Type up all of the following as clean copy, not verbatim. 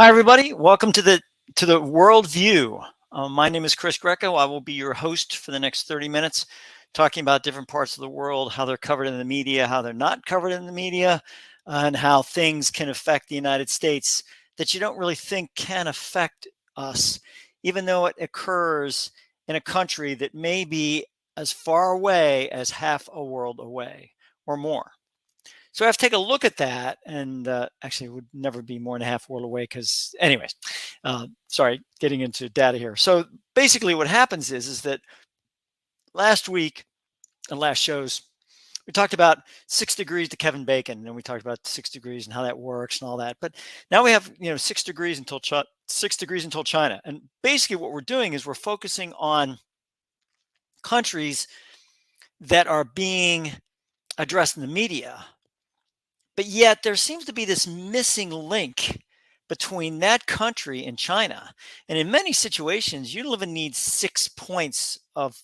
Hi, everybody. Welcome to the World View. My name is Chris Greco. I will be your host for the next 30 minutes, talking about different parts of the world, how they're covered in the media, how they're not covered in the media, and how things can affect the United States that you don't really think can affect us, even though it occurs in a country that may be as far away as half a world away or more. So I have to take a look at that, and actually, it would never be more than a half world away. Because, anyways, sorry, getting into data here. So basically, what happens is that last week and last shows we talked about 6 degrees to Kevin Bacon, and we talked about 6 degrees and how that works and all that. But now we have 6 degrees until 6 degrees until China, and basically what we're doing is we're focusing on countries that are being addressed in the media. But yet there seems to be this missing link between that country and China. And in many situations, you don't even need 6 points of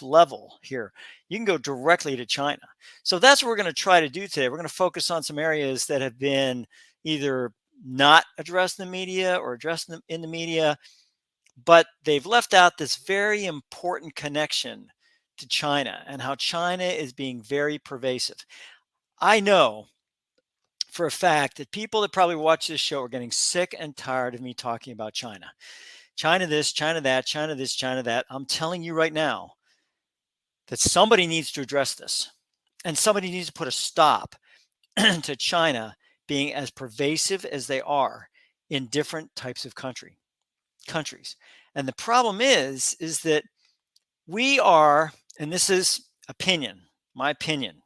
level here. You can go directly to China. So that's what we're going to try to do today. We're going to focus on some areas that have been either not addressed in the media or addressed in the media, but they've left out this very important connection to China and how China is being very pervasive. I know for a fact that people that probably watch this show are getting sick and tired of me talking about China. China this, China that, China this, China that. I'm telling you right now that somebody needs to address this. And somebody needs to put a stop to China being as pervasive as they are in different types of countries. And the problem is that we are, and this is my opinion,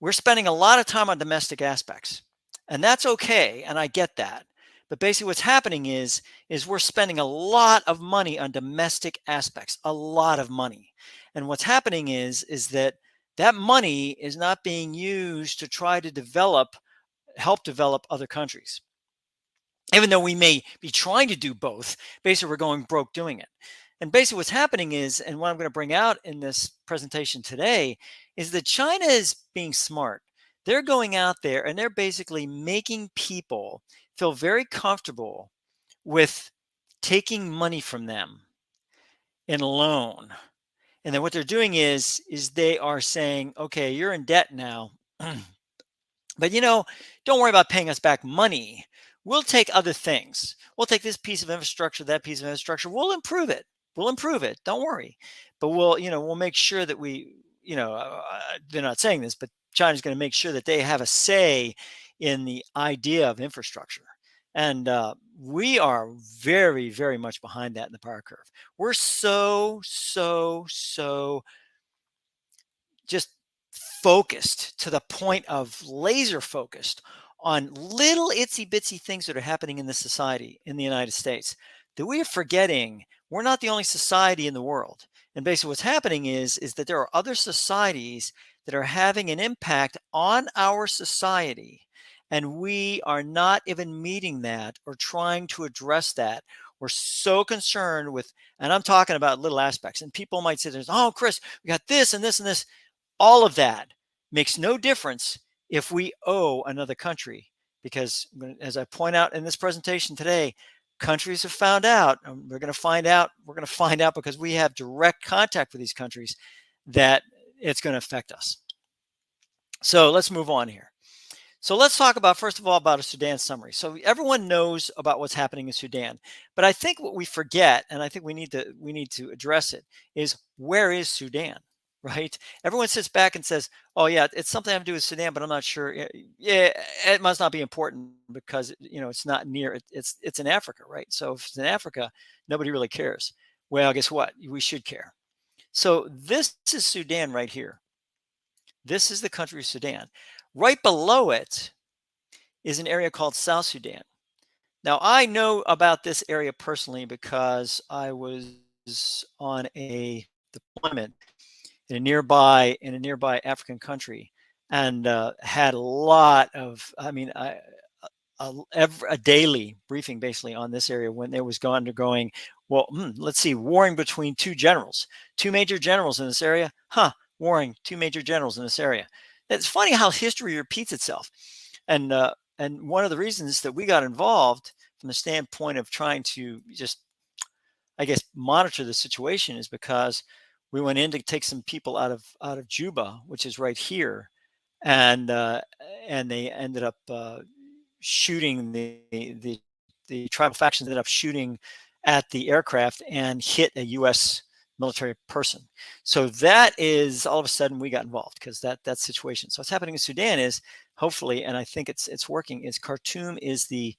we're spending a lot of time on domestic aspects, and that's okay, and I get that. But basically what's happening is we're spending a lot of money on domestic aspects, a lot of money. And what's happening is that that money is not being used to try to help develop other countries. Even though we may be trying to do both, basically we're going broke doing it. And basically what's happening is, and what I'm going to bring out in this presentation today, is that China is being smart. They're going out there and they're basically making people feel very comfortable with taking money from them in a loan. And then what they're doing is they are saying, okay, you're in debt now, but don't worry about paying us back money. We'll take other things. We'll take this piece of infrastructure, that piece of infrastructure. We'll improve it. We'll improve it. Don't worry. But we'll make sure that they're not saying this, but China's going to make sure that they have a say in the idea of infrastructure. And we are very, very much behind that in the power curve. We're so just focused to the point of laser focused on little itsy bitsy things that are happening in this society in the United States that we are forgetting we're not the only society in the world. And basically what's happening is that there are other societies that are having an impact on our society. And we are not even meeting that or trying to address that. We're so concerned with, and I'm talking about little aspects. And people might say, oh, Chris, we got this and this and this. All of that makes no difference if we owe another country, because as I point out in this presentation today, countries have found out, and we're going to find out because we have direct contact with these countries, that it's going to affect us. So let's move on here. So let's talk about, first of all, about a Sudan summary. So everyone knows about what's happening in Sudan, but I think what we forget, and I think we need to address it, is where is Sudan? Right? Everyone sits back and says, "Oh yeah, it's something I have to do with Sudan, but I'm not sure." Yeah, it must not be important because it's not near. It's in Africa, right? So if it's in Africa, nobody really cares. Well, guess what? We should care. So this is Sudan right here. This is the country of Sudan. Right below it is an area called South Sudan. Now I know about this area personally because I was on a deployment in a nearby African country, and had a lot of, a daily briefing basically on this area when it was undergoing, let's see, warring between two major generals in this area. Warring two major generals in this area. It's funny how history repeats itself. And and one of the reasons that we got involved from the standpoint of trying to just, I guess, monitor the situation is because we went in to take some people out of Juba, which is right here, and they ended up shooting the tribal factions ended up shooting at the aircraft and hit a U.S. military person. So that is all of a sudden we got involved because that situation. So what's happening in Sudan is hopefully, and I think it's working. Is Khartoum is the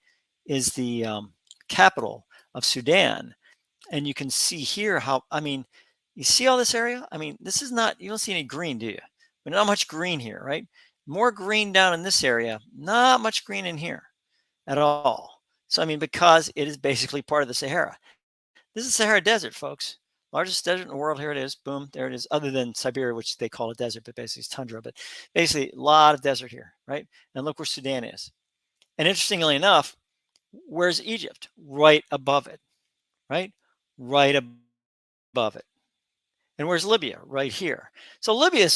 capital of Sudan, and you can see here how, I mean, you see all this area. I mean, this is not, you don't see any green, do you? But not much green here, right? More green down in this area, not much green in here at all. So I mean, because it is basically part of the Sahara. This is Sahara Desert, folks. Largest desert in the world. Here it is. Boom. There it is. Other than Siberia, which they call a desert, but basically it's tundra. But basically, a lot of desert here, right? And look where Sudan is. And interestingly enough, where's Egypt? Right above it, right? Right above it. And where's Libya? Right here. So Libya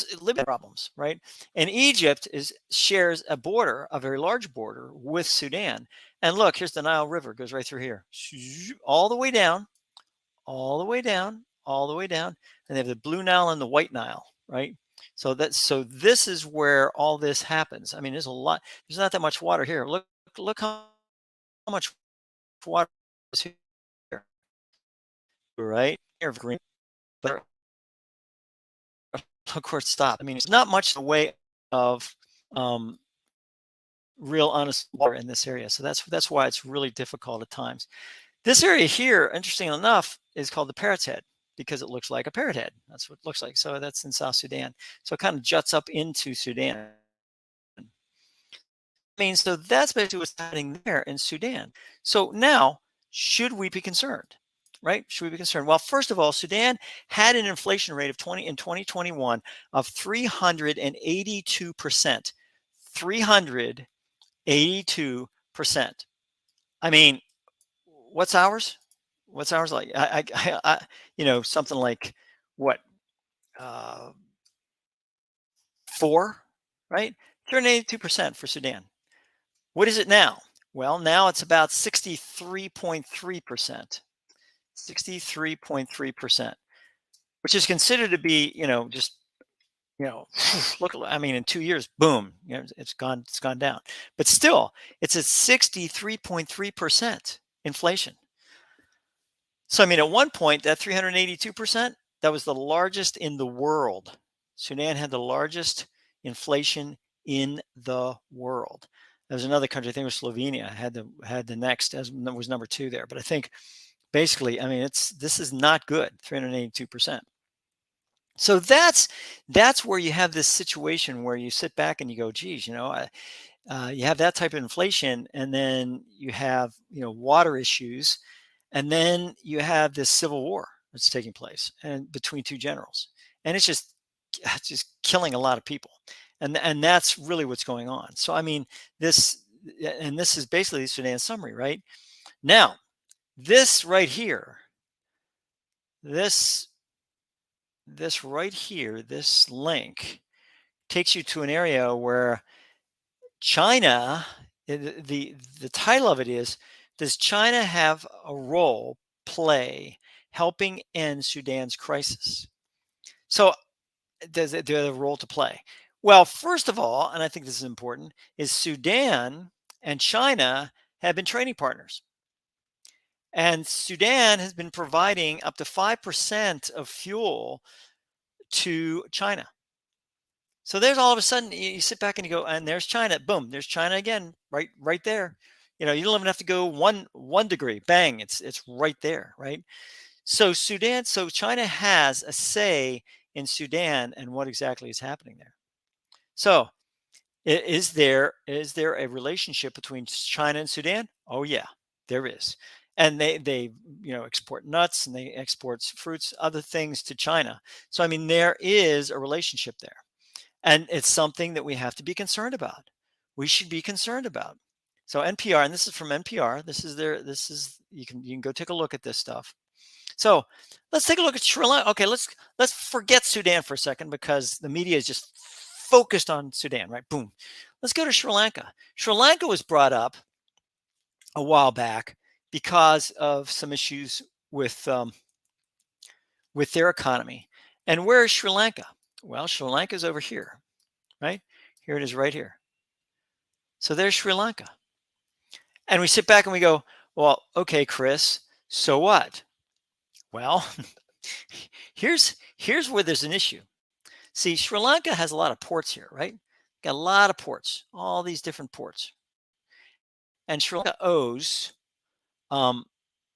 problems, right? And Egypt shares a border, a very large border with Sudan. And look, here's the Nile River, goes right through here, all the way down, all the way down, all the way down. And they have the Blue Nile and the White Nile, right? So this is where all this happens. I mean, there's a lot. There's not that much water here. Look how much water is here, right? Here of green, but look where it stopped. I mean, it's not much in the way of um, real honest water in this area. So that's why it's really difficult at times. This area here, interesting enough, is called the Parrot's Head because it looks like a parrot head. That's what it looks like. So that's in South Sudan. So it kind of juts up into Sudan. I mean, so that's basically what's happening there in Sudan. So now, should we be concerned? Right? Should we be concerned? Well, first of all, Sudan had an inflation rate of 2021 of 382%. 382%. I mean, what's ours? What's ours like? Something like what? Uh, 4, right? 382% for Sudan. What is it now? Well, now it's about 63.3%. 63.3%, which is considered to be, just, look, I mean, in 2 years, boom, it's gone down. But still, it's at 63.3% inflation. So, I mean, at one point, that 382%, that was the largest in the world. Sudan had the largest inflation in the world. There was another country, I think it was Slovenia, had the next, as was number 2 there. But I think basically, I mean, this is not good, 382%. So that's where you have this situation where you sit back and you go, geez, you have that type of inflation, and then you have water issues, and then you have this civil war that's taking place and between 2 generals, and it's just killing a lot of people, and that's really what's going on. So I mean, this is basically Sudan's summary right now. This right here, this right here, this link takes you to an area where China, the title of it is, does China have a role play helping end Sudan's crisis? So does it have a role to play? Well, first of all, and I think this is important, is Sudan and China have been trading partners. And Sudan has been providing up to 5% of fuel to China. So there's all of a sudden you sit back and you go, and there's China. Boom, there's China again, right there. You don't even have to go one degree. Bang, it's right there, right? So China has a say in Sudan and what exactly is happening there. So is there a relationship between China and Sudan? Oh yeah, there is. And they export nuts, and they export fruits, other things to China. So I mean, there is a relationship there. And it's something that we have to be concerned about. We should be concerned about. So NPR, and this is from NPR. You can go take a look at this stuff. So let's take a look at Sri Lanka. Okay, let's forget Sudan for a second because the media is just focused on Sudan, right? Boom. Let's go to Sri Lanka. Sri Lanka was brought up a while back because of some issues with their economy. And where is Sri Lanka? Well, Sri Lanka is over here, right? Here it is right here. So there's Sri Lanka. And we sit back and we go, well, okay, Chris, so what? Well, here's where there's an issue. See, Sri Lanka has a lot of ports here, right? Got a lot of ports, all these different ports. And Sri Lanka owes, um,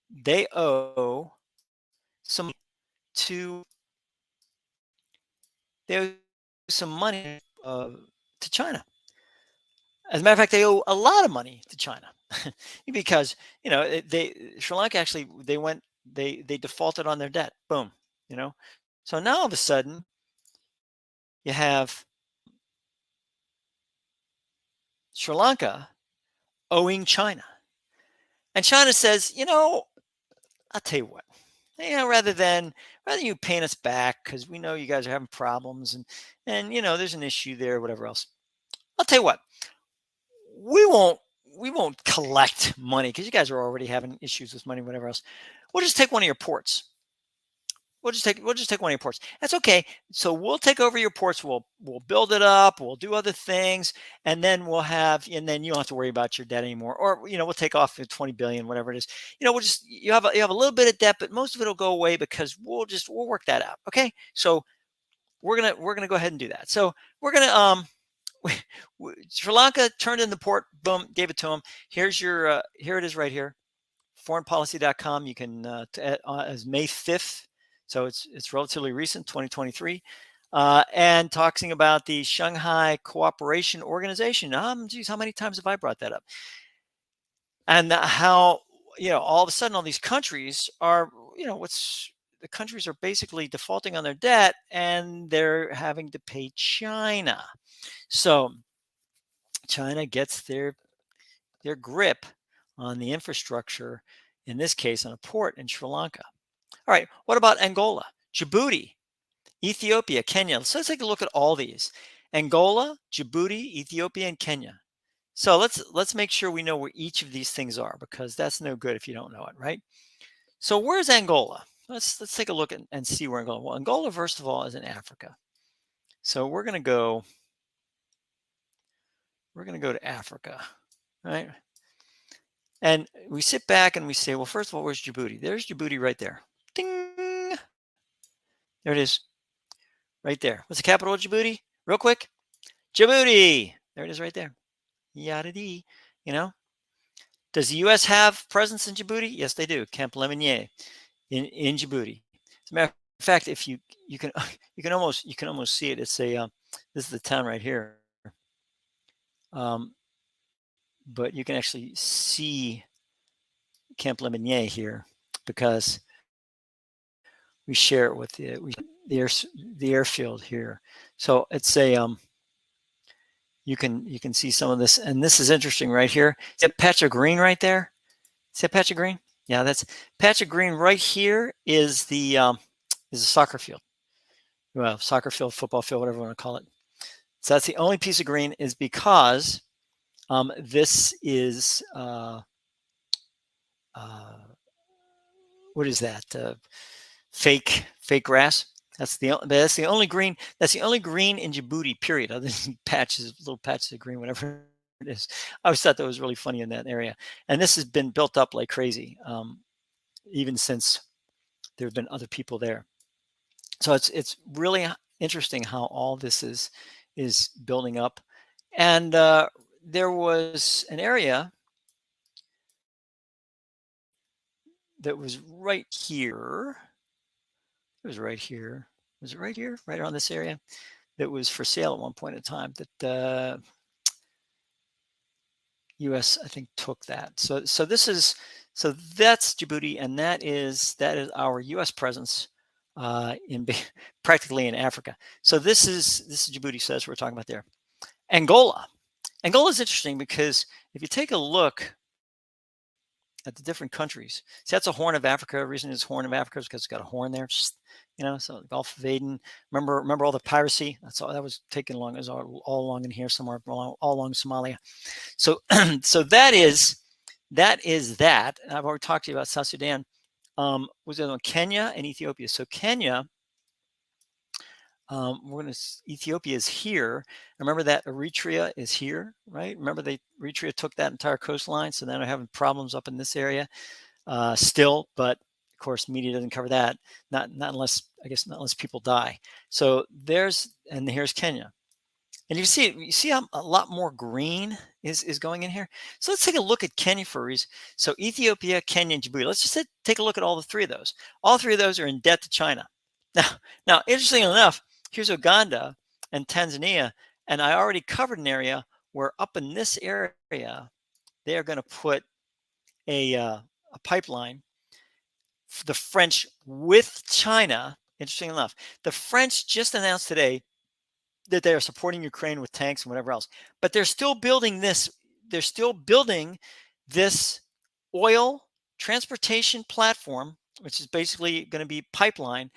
they owe some to, they owe some money to China. As a matter of fact, they owe a lot of money to China because they Sri Lanka actually they defaulted on their debt. Boom, you know. So now all of a sudden you have Sri Lanka owing China, and China says, I'll tell you what, rather than you paying us back because we know you guys are having problems and there's an issue there, whatever else. I'll tell you what, we won't collect money because you guys are already having issues with money, whatever else. We'll just take one of your ports. We'll just take one of your ports. That's okay. So we'll take over your ports. We'll build it up. We'll do other things, and then and then you don't have to worry about your debt anymore. Or we'll take off 20 billion, whatever it is. You have a little bit of debt, but most of it will go away because we'll work that out. Okay. So we're gonna go ahead and do that. So we're gonna Sri Lanka turned in the port, boom, gave it to them. Here's your, here it is right here, foreignpolicy.com. You can, as May 5th. So it's relatively recent, 2023. And talking about the Shanghai Cooperation Organization. Geez, how many times have I brought that up? And how, all of a sudden all these countries are, the countries are basically defaulting on their debt and they're having to pay China. So China gets their grip on the infrastructure, in this case on a port in Sri Lanka. All right, what about Angola, Djibouti, Ethiopia, Kenya? So let's take a look at all these. Angola, Djibouti, Ethiopia, and Kenya. So let's make sure we know where each of these things are, because that's no good if you don't know it, right? So where's Angola? Let's take a look and see where Angola. Well, Angola, first of all, is in Africa. So we're going to go to Africa, right? And we sit back and we say, well, first of all, where's Djibouti? There's Djibouti right there. Ding! There it is, right there. What's the capital of Djibouti? Real quick. Djibouti. There it is right there. Yada dee. Does the U.S. have presence in Djibouti? Yes, they do. Camp Lemonnier in Djibouti. As a matter of fact, if you can almost see it. It's a this is the town right here. But you can actually see Camp Lemonnier here because we share it with the airfield here. So it's a you can see some of this, and this is interesting right here. See that patch of green right there? See that patch of green? Yeah, that's patch of green right here is the soccer field. Well, soccer field, football field, whatever you want to call it. So that's the only piece of green, is because this is what is that? Fake grass. That's the only green. That's the only green in Djibouti. Period. Other than little patches of green, whatever it is. I always thought that was really funny in that area. And this has been built up like crazy, even since there have been other people there. So it's really interesting how all this is building up. And there was an area that was right here. It was right here. Was it right here? Right around this area? That was for sale at one point in time. That the U.S. I think took that. So that's Djibouti, and that is our U.S. presence practically in Africa. So this is Djibouti. So that's what we're talking about there. Angola is interesting because if you take a look at the different countries. See, that's a Horn of Africa. The reason it's Horn of Africa is because it's got a horn there. So the Gulf of Aden. Remember all the piracy? That's all that was taken along. It was all along in here somewhere, all along Somalia. So so that is that. I've already talked to you about South Sudan. Was the other one? Kenya and Ethiopia. So Kenya, Ethiopia is here. Remember that Eritrea is here, right? Remember Eritrea took that entire coastline, so now they're having problems up in this area still. But of course, media doesn't cover that. Not unless not unless people die. So here's Kenya. And you see how a lot more green is going in here. So let's take a look at Kenya for a reason. So Ethiopia, Kenya, and Djibouti. Let's just take a look at all three of those. All three of those are in debt to China. Now, interestingly enough, here's Uganda and Tanzania, and I already covered an area where up in this area they are going to put a pipeline for the French with China. Interesting enough, the French just announced today that they are supporting Ukraine with tanks and whatever else. But they're still building this. They're still building this oil transportation platform, which is basically going to be pipeline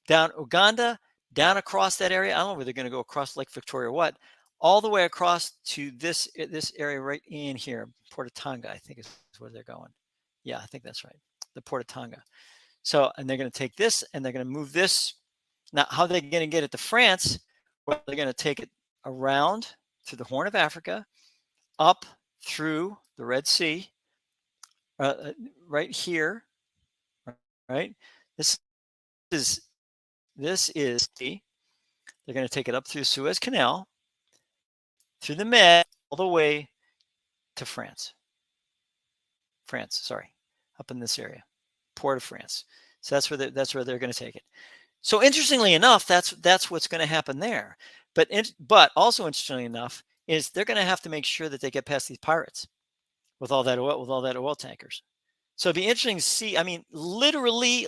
down Uganda, down across that area. I don't know whether they're going to go across Lake Victoria or what, all the way across to this area right in here, Port of Tonga, I think is where they're going. Yeah, I think that's right, the Port of Tonga. So, and they're going to take this and they're going to move this. Now, how are they going to get it to France? Well, they're going to take it around to the Horn of Africa, up through the Red Sea, right here, right? This is the. They're going to take it up through the Suez Canal, through the Med, all the way to France. Sorry, up in this area, Port of France. So that's where they're going to take it. So interestingly enough, that's what's going to happen there. But also interestingly enough is they're going to have to make sure that they get past these pirates with all that oil tankers. So it'd be interesting to see. I mean, literally,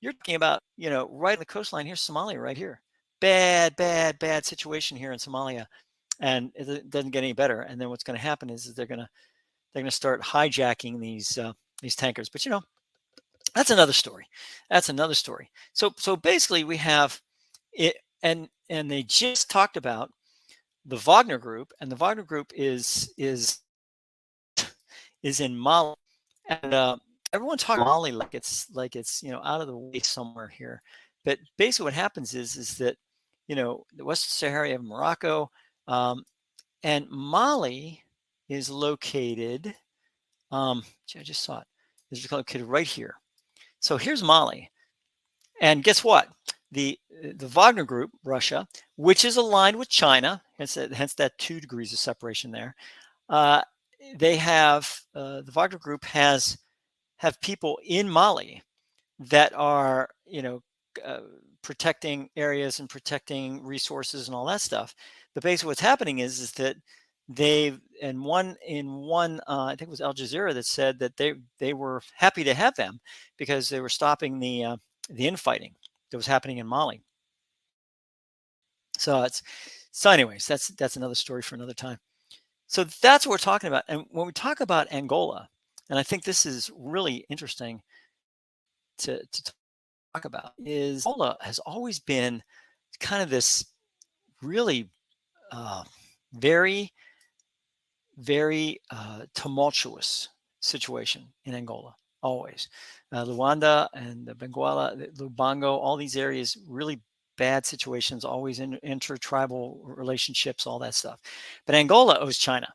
you're talking about right on the coastline. Here's Somalia right here. Bad situation here in Somalia, and it doesn't get any better. And then what's going to happen is they're going to start hijacking these tankers. But that's another story. So basically we have it, and they just talked about the Wagner Group, and the Wagner Group is in Mali, and everyone talks about Mali like it's out of the way somewhere here. But basically what happens is that the Western Sahara of Morocco, and Mali is located. I just saw it. It's located right here. So here's Mali, and guess what? The Wagner Group, Russia, which is aligned with China, hence that 2 degrees of separation there. They have the Wagner Group have people in Mali that are protecting areas and protecting resources and all that stuff. But basically, what's happening is that I think it was Al Jazeera that said that they were happy to have them because they were stopping the infighting that was happening in Mali. So anyways, that's another story for another time. So that's what we're talking about. And when we talk about Angola, and I think this is really interesting to talk about, is Angola has always been kind of this really very tumultuous situation in Angola, always. Luanda and the Benguela, Lubango, all these areas, really bad situations, always in intertribal relationships, all that stuff. But Angola owes China.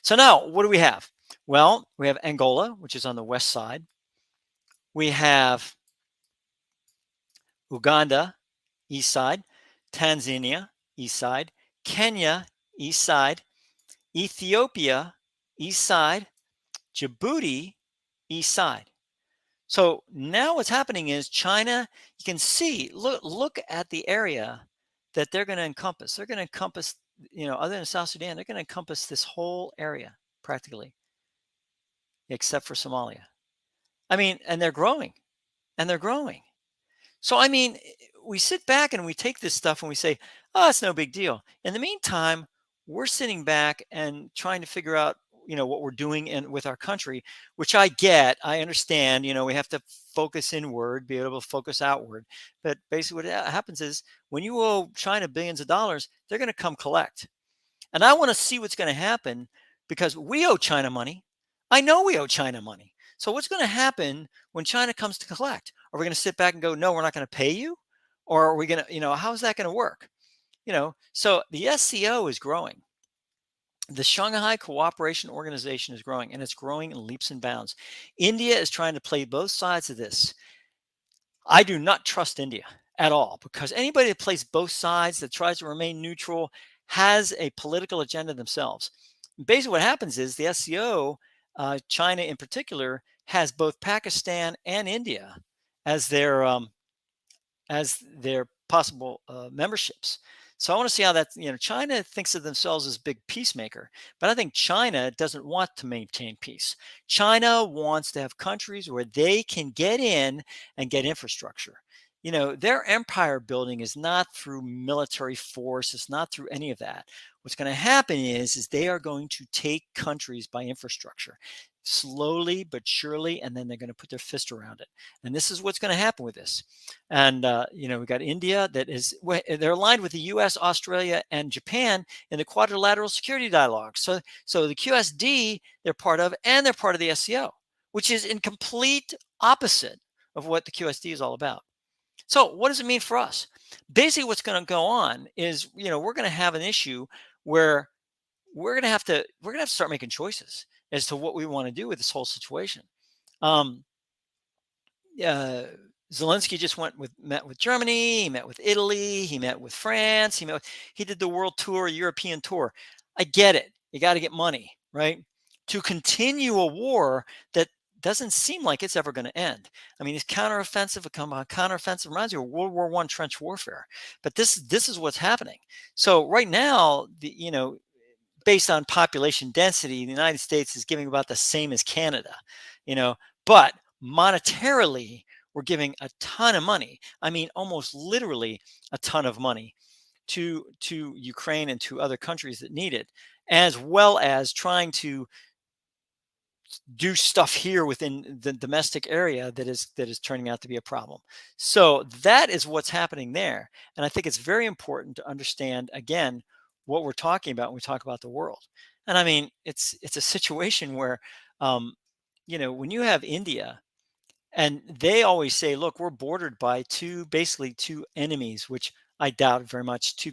So now what do we have? Well, we have Angola, which is on the west side. We have Uganda, east side. Tanzania, east side. Kenya, east side. Ethiopia, east side. Djibouti, east side. So now what's happening is China, you can see, look at the area that they're going to encompass. They're going to encompass, other than South Sudan, they're going to encompass this whole area practically, except for Somalia. I mean, and they're growing. So, I mean, we sit back and we take this stuff and we say, oh, it's no big deal. In the meantime, we're sitting back and trying to figure out, what we're doing in with our country, which I get, I understand, we have to focus inward, be able to focus outward. But basically what happens is when you owe China billions of dollars, they're going to come collect. And I want to see what's going to happen because we owe China money. I know we owe China money. So what's going to happen when China comes to collect? Are we going to sit back and go, no, we're not going to pay you? Or are we going to, how is that going to work? So the SCO is growing. The Shanghai Cooperation Organization is growing, and it's growing in leaps and bounds. India is trying to play both sides of this. I do not trust India at all because anybody that plays both sides, that tries to remain neutral, has a political agenda themselves. Basically, what happens is the SCO, China in particular, has both Pakistan and India as their possible memberships. So I want to see how that, China thinks of themselves as big peacemaker, but I think China doesn't want to maintain peace. China wants to have countries where they can get in and get infrastructure. Their empire building is not through military force. It's not through any of that. What's going to happen is they are going to take countries by infrastructure slowly but surely, and then they're going to put their fist around it. And this is what's going to happen with this. And we got India they're aligned with the U.S., Australia, and Japan in the quadrilateral security dialogue. So the QSD they're part of, and they're part of the SCO, which is in complete opposite of what the QSD is all about. So what does it mean for us? Basically, what's going to go on is we're going to have an issue where we're going to have to start making choices as to what we want to do with this whole situation. Um, uh, Zelensky just met with Germany. He met with Italy. He met with France. He did the world tour, European tour. I get it. You got to get money, right? To continue a war that doesn't seem like it's ever going to end. I mean, it's counteroffensive reminds you of World War I trench warfare. But this is what's happening. So right now, based on population density, the United States is giving about the same as Canada, but monetarily, we're giving a ton of money. I mean, almost literally a ton of money to Ukraine and to other countries that need it, as well as trying to do stuff here within the domestic area that is turning out to be a problem. So that is what's happening there. And I think it's very important to understand again what we're talking about when we talk about the world. And I mean, it's a situation where when you have India and they always say, look, we're bordered by basically two enemies, which I doubt very much. To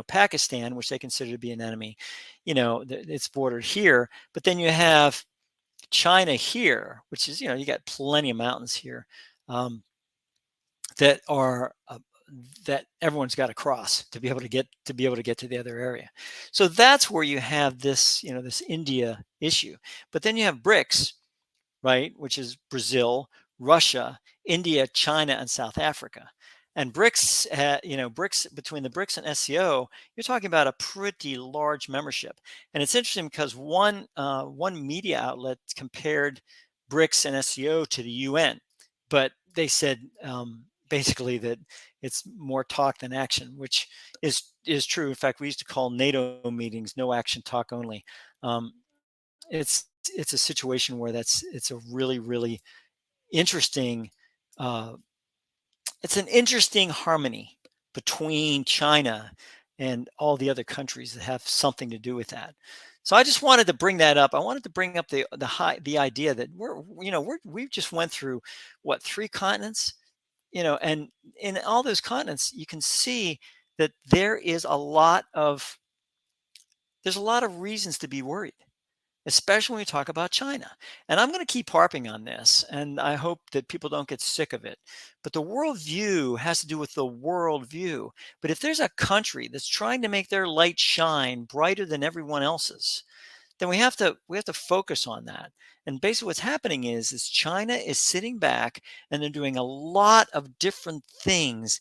Pakistan, which they consider to be an enemy, it's bordered here. But then you have China here, which is you got plenty of mountains here that are that everyone's got to cross to be able to get to the other area. So that's where you have this this India issue. But then you have BRICS, right, which is Brazil, Russia, India, China, and South Africa. And BRICS, BRICS between the BRICS and SCO, you're talking about a pretty large membership. And it's interesting because one media outlet compared BRICS and SCO to the UN, but they said basically that it's more talk than action, which is true. In fact, we used to call NATO meetings "no action, talk only." It's a situation where it's a really interesting uh, it's an interesting harmony between China and all the other countries that have something to do with that. So I just wanted to bring that up. I wanted to bring up the idea that we've just went through what, 3 continents, and in all those continents you can see that there's a lot of reasons to be worried, especially when we talk about China. And I'm going to keep harping on this, and I hope that people don't get sick of it. But the worldview has to do with the worldview. But if there's a country that's trying to make their light shine brighter than everyone else's, then we have to focus on that. And basically what's happening is China is sitting back and they're doing a lot of different things,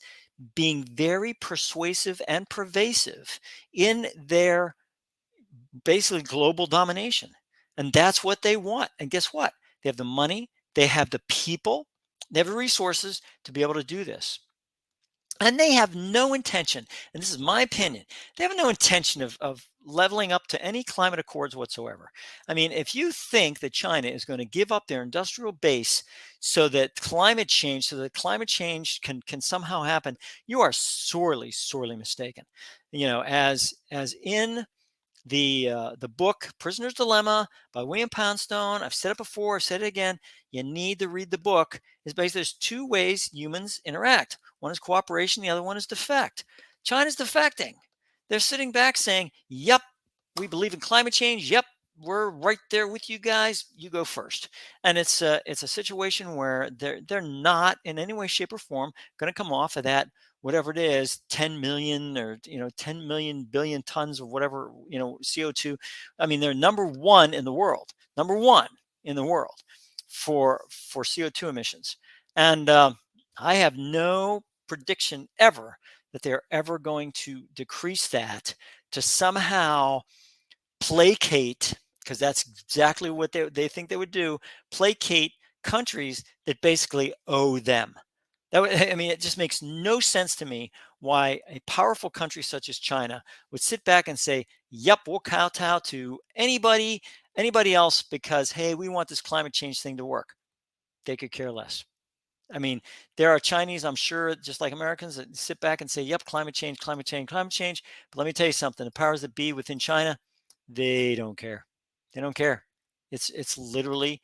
being very persuasive and pervasive in their basically global domination. And that's what they want. And guess what? They have the money, they have the people, they have the resources to be able to do this. And they have no intention, and this is my opinion, they have no intention of leveling up to any climate accords whatsoever. I mean, if you think that China is going to give up their industrial base so that climate change can somehow happen, you are sorely, sorely mistaken. As in the book Prisoner's Dilemma by William Poundstone. I've said it before, I've said it again. You need to read the book. Is basically there's two ways humans interact. One is cooperation, the other one is defect. China's defecting. They're sitting back saying, "Yep, we believe in climate change. Yep, we're right there with you guys. You go first." And it's a situation where they're not in any way, shape, or form going to come off of that, whatever it is, 10 million or 10 million billion tons of whatever, CO2. I mean, they're number one in the world for CO2 emissions. And I have no prediction ever that they're ever going to decrease that to somehow placate, because that's exactly what they think they would do, placate countries that basically owe them. I mean, it just makes no sense to me why a powerful country such as China would sit back and say, "Yep, we'll kowtow to anybody else because hey, we want this climate change thing to work." They could care less. I mean, there are Chinese, I'm sure, just like Americans, that sit back and say, "Yep, climate change, climate change, climate change." But let me tell you something: the powers that be within China, they don't care. They don't care. It's literally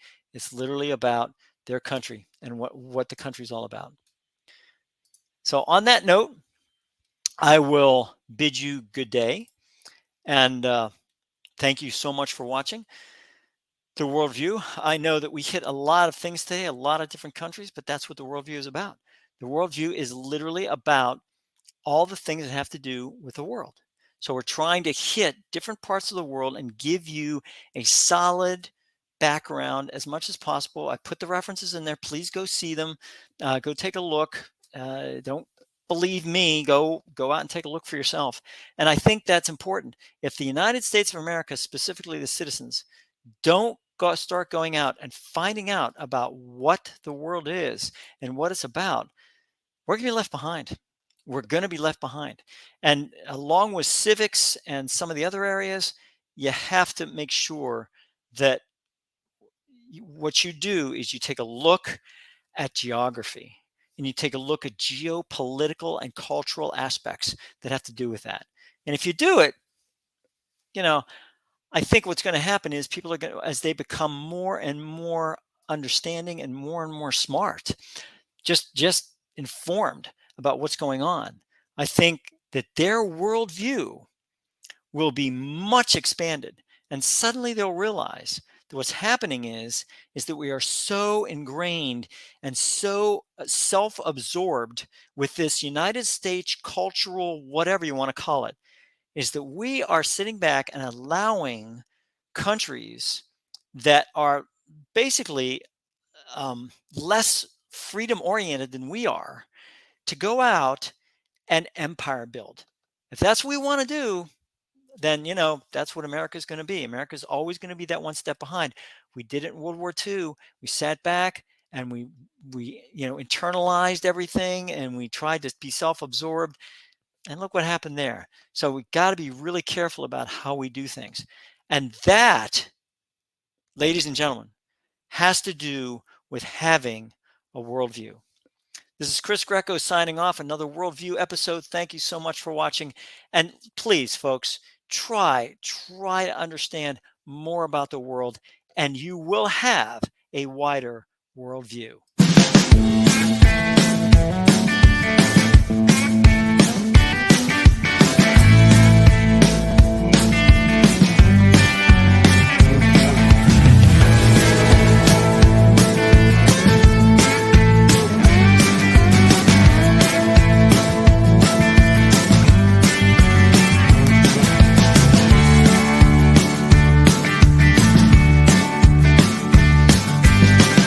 about their country and what the country's all about. So on that note, I will bid you good day, and thank you so much for watching the worldview. I know that we hit a lot of things today, a lot of different countries, but that's what the worldview is about. The worldview is literally about all the things that have to do with the world. So we're trying to hit different parts of the world and give you a solid background as much as possible. I put the references in there. Please go see them. Go take a look. Don't believe me. Go out and take a look for yourself. And I think that's important. If the United States of America, specifically the citizens, don't start going out and finding out about what the world is and what it's about, we're going to be left behind. We're going to be left behind. And along with civics and some of the other areas, you have to make sure that what you do is you take a look at geography and you take a look at geopolitical and cultural aspects that have to do with that. And if you do it, you know, I think what's going to happen is people are going to, as they become more and more understanding and more smart, just informed about what's going on, I think that their worldview will be much expanded. And suddenly they'll realize that what's happening is that we are so ingrained and so self-absorbed with this United States cultural, whatever you want to call it, is that we are sitting back and allowing countries that are basically less freedom oriented than we are to go out and empire build. If that's what we want to do, then that's what America is going to be. America is always going to be that one step behind. We did it in World War II. We sat back and we internalized everything and we tried to be self-absorbed. And look what happened there. So we got to be really careful about how we do things. And that, ladies and gentlemen, has to do with having a worldview. This is Chris Greco signing off, another Worldview episode. Thank you so much for watching. And please, folks, try to understand more about the world, and you will have a wider worldview.